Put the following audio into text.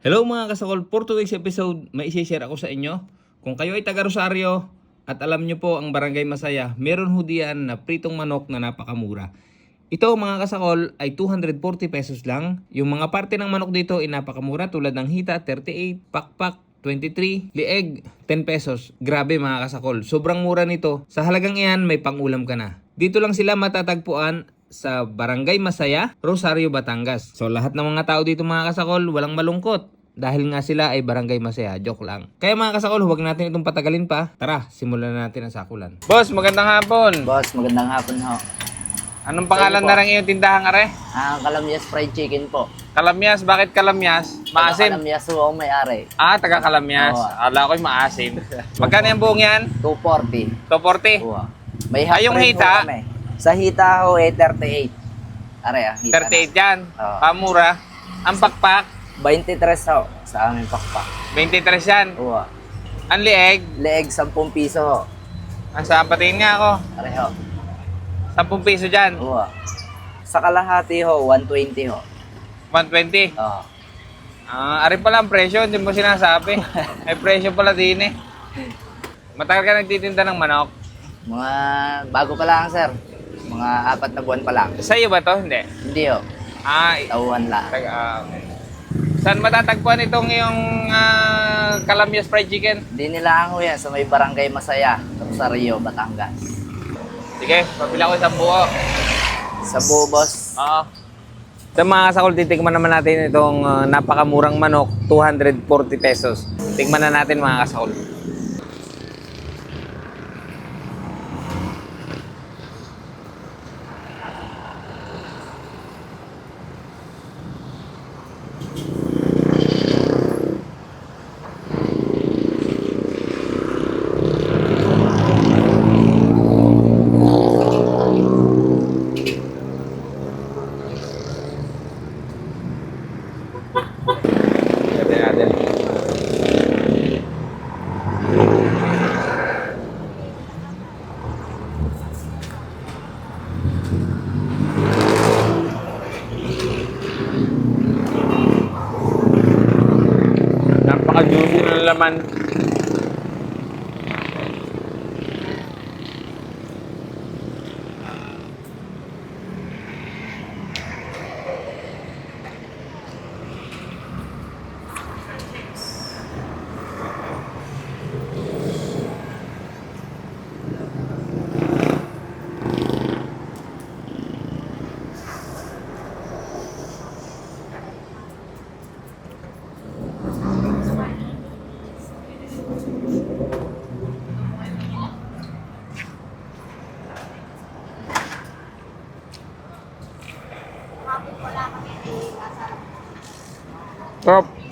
Hello mga kasakol, for today's episode, may isi-share ako sa inyo. Kung kayo ay taga Rosario at alam nyo po ang Barangay Masaya, meron ho diyan na pritong manok na napakamura. Ito mga kasakol ay 240 pesos lang. Yung mga parte ng manok dito ay napakamura tulad ng hita 38, pakpak 23, lieg 10 pesos. Grabe mga kasakol, sobrang mura nito. Sa halagang iyan may pangulam ka na. Dito lang sila matatagpuan sa Barangay Masaya, Rosario, Batangas. So lahat ng mga tao dito mga kasakol walang malungkot. Dahil nga sila ay Barangay Masaya, joke lang. Kaya mga kasakol, huwag natin itong patagalin pa. Tara, simulan na natin ang sakulan. Boss, magandang hapon. Boss, magandang hapon ho. Anong pangalan na lang iyong tindahan are? Kalamyas fried chicken po. Kalamyas, bakit Kalamyas? Maasim? Kalamyas ho ang may-ari. Taga Kalamyas. Oo. Ala ko'y maasim. Magkano yung buong yan? 240. 240? Oo. May half yung price ho hita? kami. Sa hita ho 38. Are hita 38 yan. Oo. Pamura. Ang pakpak, 23 ho sa aming pakpak. 23 yan. Oo. Ang lieg, Leeg 10 piso ho. saan patingin nga ako? Are ho. 10 piso dyan. Oo. Sa kalahati ho 120 ho. 120. Oo. Ari pala ang presyo, hindi mo sinasabi. May presyo pala din eh. Matagal ka nagtitinda ng manok? Mga bago pa lang sir. Mga 4 na buwan pa lang. Sa iyo ba to? Hindi. Hindi ho. Tauhan lang. Okay. Saan matatagpuan itong iyong Kalamyas fried chicken? Hindi nila ho yan sa may Barangay Masaya, Rosario, Batangas. Sige, pabila ko isang buo. Sa buo boss. Oo. Sa mga kasakol, titikman naman natin itong napakamurang manok, 240 pesos. Tikman na natin mga kasakol. Ito natin. Napaka-juicy ng laman. Sarap.